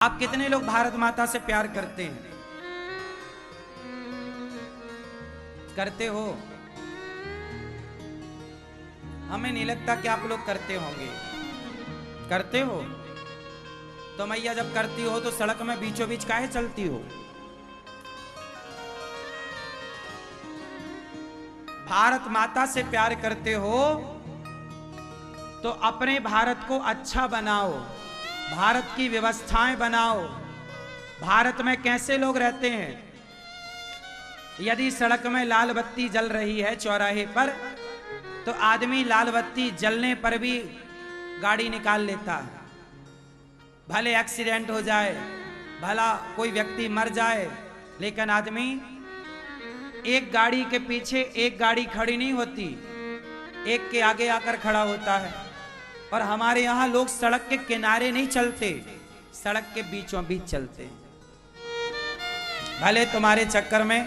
आप कितने लोग भारत माता से प्यार करते हैं? करते हो? हमें नहीं लगता कि आप लोग करते होंगे। करते हो तो मैया जब करती हो तो सड़क में बीचों बीच काहे चलती हो? भारत माता से प्यार करते हो तो अपने भारत को अच्छा बनाओ, भारत की व्यवस्थाएं बनाओ। भारत में कैसे लोग रहते हैं? यदि सड़क में लाल बत्ती जल रही है चौराहे पर तो आदमी लाल बत्ती जलने पर भी गाड़ी निकाल लेता है। भले एक्सीडेंट हो जाए, भला कोई व्यक्ति मर जाए, लेकिन आदमी एक गाड़ी के पीछे एक गाड़ी खड़ी नहीं होती, एक के आगे आकर खड़ा होता है। और हमारे यहां लोग सड़क के किनारे नहीं चलते, सड़क के बीचों बीच चलते हैं। भले तुम्हारे चक्कर में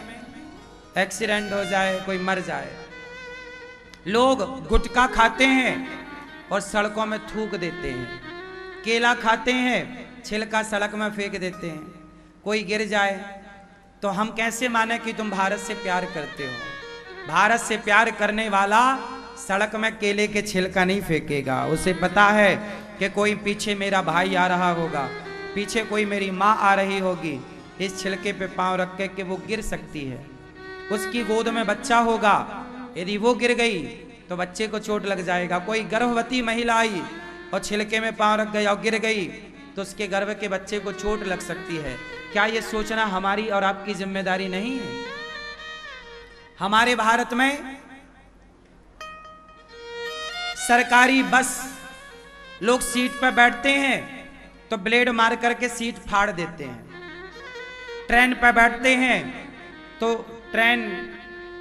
एक्सीडेंट हो जाए, कोई मर जाए। लोग गुटखा खाते हैं और सड़कों में थूक देते हैं, केला खाते हैं छिलका सड़क में फेंक देते हैं। कोई गिर जाए तो हम कैसे माने कि तुम भारत से प्यार करते हो? भारत से प्यार करने वाला सड़क में केले के छिलका नहीं फेंकेगा। उसे पता है कि कोई पीछे मेरा भाई आ रहा होगा, पीछे कोई मेरी माँ आ रही होगी, इस छिलके पे पांव रख के वो गिर सकती है। उसकी गोद में बच्चा होगा, यदि वो गिर गई तो बच्चे को चोट लग जाएगा। कोई गर्भवती महिला आई और छिलके में पांव रख गई और गिर गई तो उसके गर्भ के बच्चे को चोट लग सकती है। क्या ये सोचना हमारी और आपकी जिम्मेदारी नहीं है? हमारे भारत में सरकारी बस, लोग सीट पर बैठते हैं तो ब्लेड मार करके सीट फाड़ देते हैं। ट्रेन पर बैठते हैं तो ट्रेन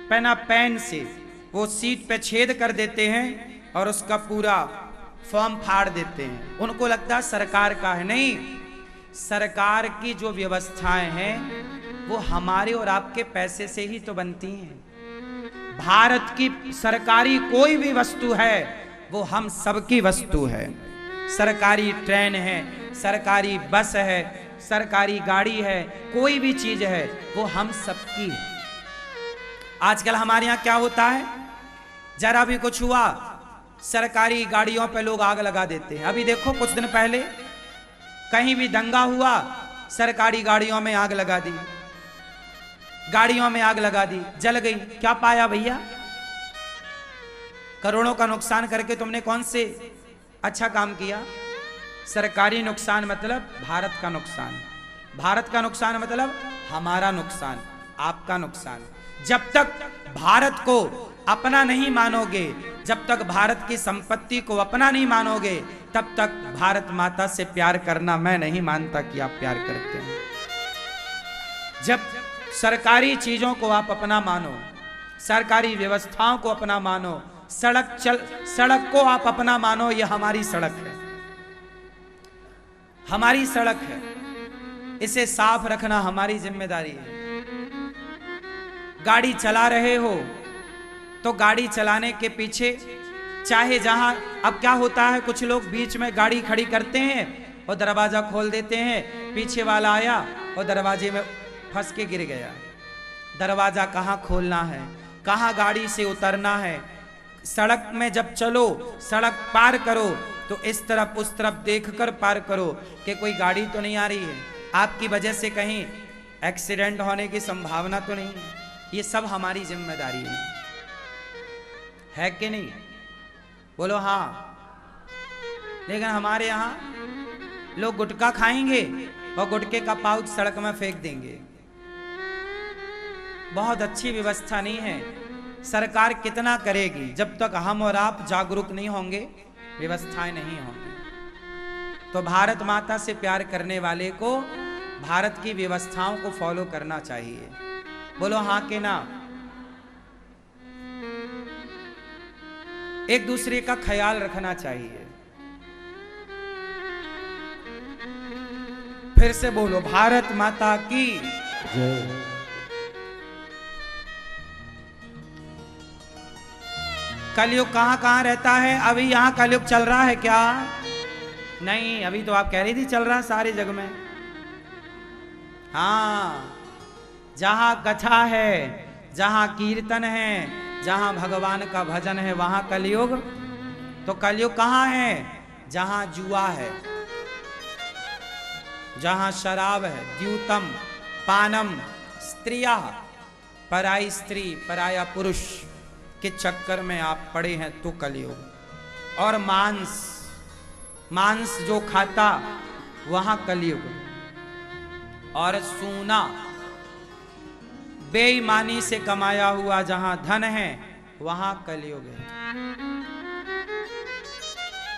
पेन से वो सीट पे छेद कर देते हैं और उसका पूरा फॉर्म फाड़ देते हैं। उनको लगता है सरकार का है। नहीं, सरकार की जो व्यवस्थाएं हैं वो हमारे और आपके पैसे से ही तो बनती हैं। भारत की सरकारी कोई भी वस्तु है वो हम सबकी वस्तु है। सरकारी ट्रेन है, सरकारी बस है, सरकारी गाड़ी है, कोई भी चीज है वो हम सबकी है। आजकल हमारे यहाँ क्या होता है, जरा भी कुछ हुआ सरकारी गाड़ियों पे लोग आग लगा देते हैं। अभी देखो कुछ दिन पहले कहीं भी दंगा हुआ, सरकारी गाड़ियों में आग लगा दी, गाड़ियों में आग लगा दी, जल गई। क्या पाया भैया? करोड़ों का नुकसान करके तुमने कौन से अच्छा काम किया? सरकारी नुकसान मतलब भारत का नुकसान, भारत का नुकसान मतलब हमारा नुकसान, आपका नुकसान। जब तक भारत को अपना नहीं मानोगे, जब तक भारत की संपत्ति को अपना नहीं मानोगे, तब तक भारत माता से प्यार करना मैं नहीं मानता कि आप प्यार करते हैं। जब सरकारी चीजों को आप अपना मानो, सरकारी व्यवस्थाओं को अपना मानो, सड़क को आप अपना मानो, यह हमारी सड़क है, हमारी सड़क है, इसे साफ रखना हमारी जिम्मेदारी है। गाड़ी चला रहे हो तो गाड़ी चलाने के पीछे चाहे जहां, अब क्या होता है कुछ लोग बीच में गाड़ी खड़ी करते हैं और दरवाजा खोल देते हैं, पीछे वाला आया और दरवाजे में फंस के गिर गया। दरवाजा कहां खोलना है, कहां गाड़ी से उतरना है। सड़क में जब चलो, सड़क पार करो तो इस तरफ उस तरफ देखकर पार करो कि कोई गाड़ी तो नहीं आ रही है, आपकी वजह से कहीं एक्सीडेंट होने की संभावना तो नहीं है। ये सब हमारी जिम्मेदारी है कि नहीं? बोलो हाँ। लेकिन हमारे यहां लोग गुटखा खाएंगे और गुटखे का पाउच सड़क में फेंक देंगे। बहुत अच्छी व्यवस्था नहीं है। सरकार कितना करेगी, जब तक हम और आप जागरूक नहीं होंगे व्यवस्थाएं नहीं होंगी। तो भारत माता से प्यार करने वाले को भारत की व्यवस्थाओं को फॉलो करना चाहिए। बोलो हाँ कि ना? एक दूसरे का ख्याल रखना चाहिए। फिर से बोलो, भारत माता की जय। कलयुग कहां कहां रहता है? अभी यहां कलयुग चल रहा है क्या? नहीं, अभी तो आप कह रही थी चल रहा है सारी जगह में। हाँ, जहां कथा है, जहां कीर्तन है, जहां भगवान का भजन है, वहां कलयुग। तो कलयुग कहां है? जहां जुआ है, जहां शराब है, द्यूतम पानम, स्त्रिया, पराई स्त्री पराया पुरुष के चक्कर में आप पड़े हैं तो कलयुग। और मांस, मांस जो खाता वहां कलयुग। और सोना, बेईमानी से कमाया हुआ जहां धन है वहां कलयुग है।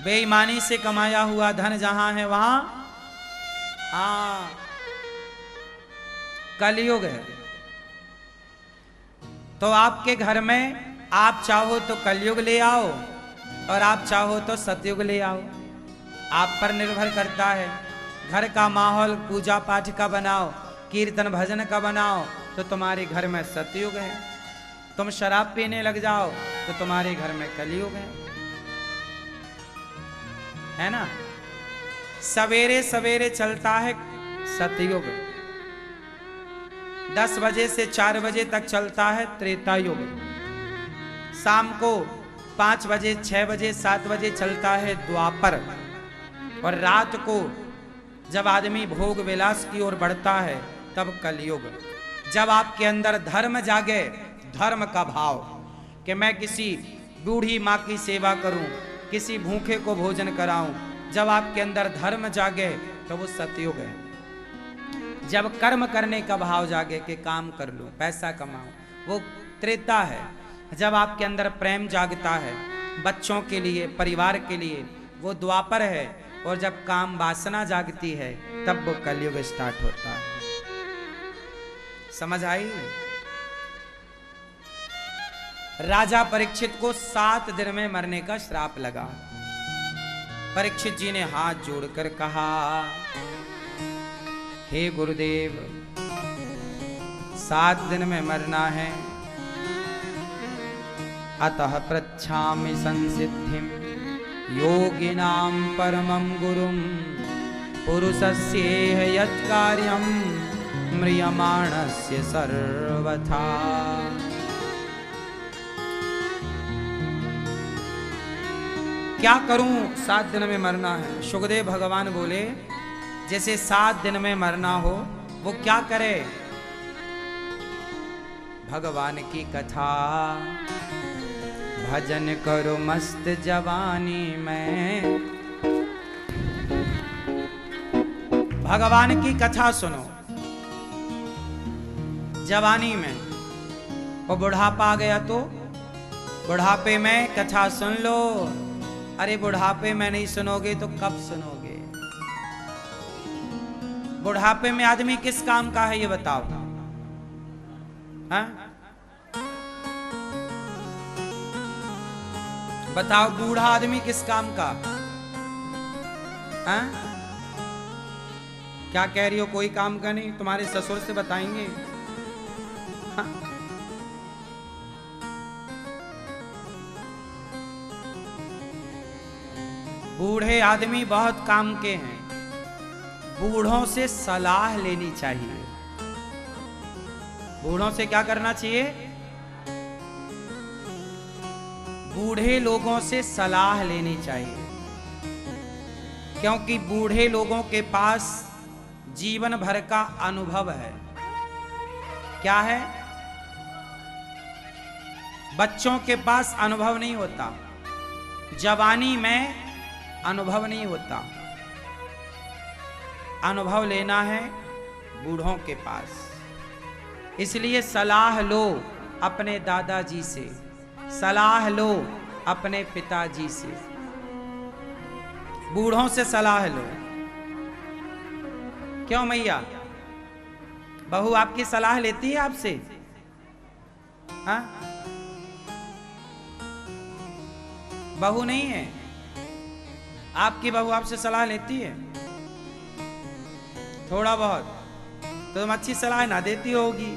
बेईमानी से कमाया हुआ धन जहां है वहां हाँ कलयुग है। तो आपके घर में आप चाहो तो कलयुग ले आओ और आप चाहो तो सतयुग ले आओ, आप पर निर्भर करता है। घर का माहौल पूजा पाठ का बनाओ, कीर्तन भजन का बनाओ तो तुम्हारे घर में सतयुग है। तुम शराब पीने लग जाओ तो तुम्हारे घर में कलयुग है ना। सवेरे सवेरे चलता है सतयुग, 10 बजे से 4 बजे तक चलता है त्रेता युग, शाम को 5 बजे 6 बजे 7 बजे चलता है द्वापर, और रात को जब आदमी भोग विलास की ओर बढ़ता है तब कलयुग। जब आपके अंदर धर्म जागे, धर्म का भाव कि मैं किसी बूढ़ी माँ की सेवा करूं, किसी भूखे को भोजन कराऊं, जब आपके अंदर धर्म जागे तो वो सतयुग है। जब कर्म करने का भाव जागे कि काम कर लूं, पैसा कमाऊं, वो त्रेता है। जब आपके अंदर प्रेम जागता है बच्चों के लिए, परिवार के लिए, वो द्वापर है। और जब काम वासना जागती है तब वो कलयुग स्टार्ट होता है। समझ आई? राजा परीक्षित को 7 दिन में मरने का श्राप लगा। परीक्षित जी ने हाथ जोड़कर कहा, हे गुरुदेव, 7 दिन में मरना है, अतः पृच्छामि संसिद्धिं योगिनां परमं गुरुं पुरुषस्येह यत्कार्यं म्रियमाणस्य सर्वथा। क्या करूं? 7 दिन में मरना है। सुखदेव भगवान बोले, जैसे 7 दिन में मरना हो वो क्या करे? भगवान की कथा भजन करो मस्त जवानी में। भगवान की कथा सुनो जवानी में। वो बुढ़ापा आ गया तो बुढ़ापे में कथा सुन लो। अरे बुढ़ापे में नहीं सुनोगे तो कब सुनोगे? बुढ़ापे में आदमी किस काम का है ये बताओ? हाँ? बताओ, बूढ़ा आदमी किस काम का? हाँ? क्या कह रही हो? कोई काम का नहीं? तुम्हारे ससुर से बताएंगे। हाँ? बूढ़े आदमी बहुत काम के हैं। बूढ़ों से सलाह लेनी चाहिए। बूढ़ों से क्या करना चाहिए? बूढ़े लोगों से सलाह लेनी चाहिए, क्योंकि बूढ़े लोगों के पास जीवन भर का अनुभव है। क्या है? बच्चों के पास अनुभव नहीं होता, जवानी में अनुभव नहीं होता। अनुभव लेना है बूढ़ों के पास। इसलिए सलाह लो अपने दादाजी से, सलाह लो अपने पिताजी से, बूढ़ों से सलाह लो। क्यों मैया? बहू आपकी सलाह लेती है आपसे? हाँ? बहू नहीं है आपकी? बहू आपसे सलाह लेती है? थोड़ा बहुत तो तुम अच्छी सलाह ना देती होगी।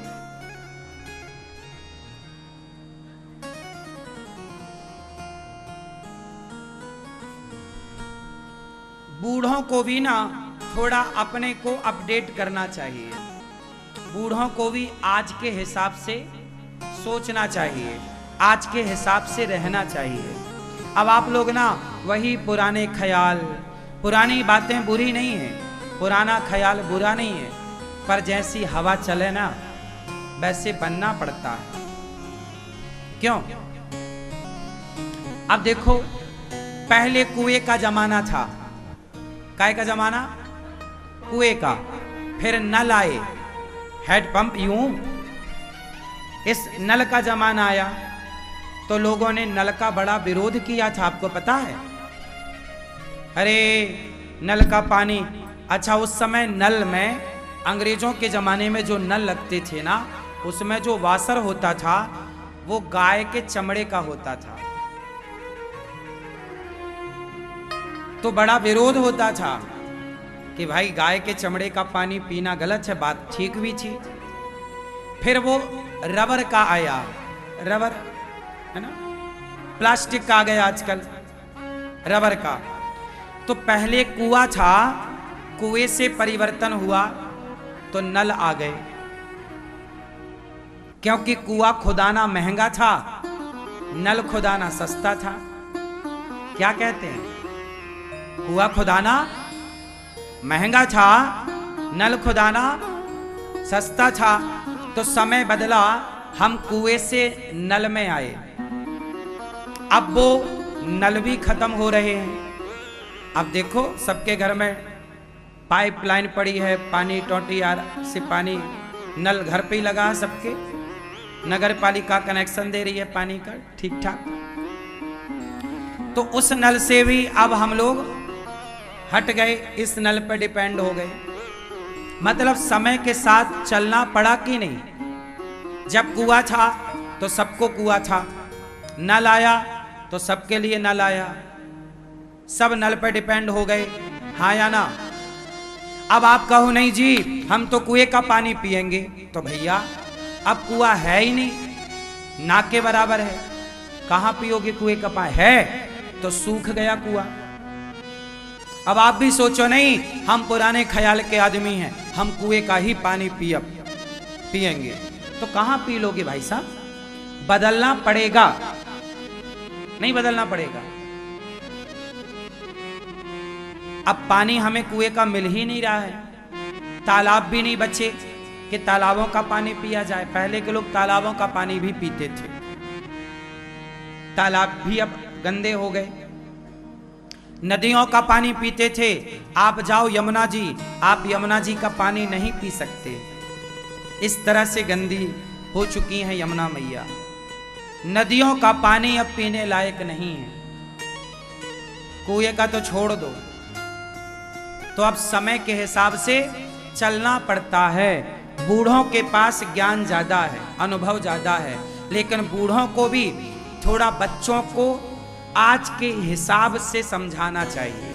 बूढ़ों को भी ना थोड़ा अपने को अपडेट करना चाहिए। बूढ़ों को भी आज के हिसाब से सोचना चाहिए, आज के हिसाब से रहना चाहिए। अब आप लोग ना वही पुराने ख्याल, पुरानी बातें बुरी नहीं है, पुराना ख्याल बुरा नहीं है, पर जैसी हवा चले ना वैसे बनना पड़ता है। क्यों? अब देखो, पहले कुएं का जमाना था। काय का जमाना? कुएं का। फिर नल आए, हैंडपंप, यूं इस नल का जमाना आया तो लोगों ने नल का बड़ा विरोध किया था, आपको पता है? अरे नल का पानी, अच्छा उस समय नल में, अंग्रेजों के जमाने में जो नल लगते थे ना, उसमें जो वासर होता था वो गाय के चमड़े का होता था, तो बड़ा विरोध होता था कि भाई गाय के चमड़े का पानी पीना गलत है, बात ठीक भी थी। फिर वो रबर का आया, रबर है ना, प्लास्टिक का आ गया आजकल, रबर का। तो पहले कुआं था, कुएं से परिवर्तन हुआ तो नल आ गए, क्योंकि कुआं खुदाना महंगा था, नल खुदाना सस्ता था। क्या कहते हैं? कुआं खुदाना महंगा था, नल खुदाना सस्ता था। तो समय बदला, हम कुएं से नल में आए। अब वो नल भी खत्म हो रहे हैं। अब देखो सबके घर में पाइपलाइन पड़ी है, पानी टोटी से पानी, नल घर पे ही लगा है सबके, नगर पालिका कनेक्शन दे रही है पानी का ठीक ठाक। तो उस नल से भी अब हम लोग हट गए, इस नल पर डिपेंड हो गए। मतलब समय के साथ चलना पड़ा कि नहीं? जब कुआं था तो सबको कुआं था, नल आया तो सबके लिए नल आया, सब नल पर डिपेंड हो गए, हाँ या ना? अब आप कहो नहीं जी हम तो कुएं का पानी पिएंगे, तो भैया अब कुआं है ही नहीं, ना के बराबर है, कहां पियोगे कुएं का पानी? है तो सूख गया कुआं। अब आप भी सोचो नहीं, हम पुराने ख्याल के आदमी हैं, हम कुएं का ही पानी पिएंगे, तो कहां पी लोगे भाई साहब? बदलना पड़ेगा, नहीं बदलना पड़ेगा। अब पानी हमें कुएं का मिल ही नहीं रहा है, तालाब भी नहीं बचे कि तालाबों का पानी पिया जाए। पहले के लोग तालाबों का पानी भी पीते थे, तालाब भी अब गंदे हो गए। नदियों का पानी पीते थे, आप जाओ यमुना जी, आप यमुना जी का पानी नहीं पी सकते, इस तरह से गंदी हो चुकी है यमुना मैया। नदियों का पानी अब पीने लायक नहीं है, कुएं का तो छोड़ दो। तो अब समय के हिसाब से चलना पड़ता है। बूढ़ों के पास ज्ञान ज्यादा है, अनुभव ज्यादा है, लेकिन बूढ़ों को भी थोड़ा बच्चों को आज के हिसाब से समझाना चाहिए।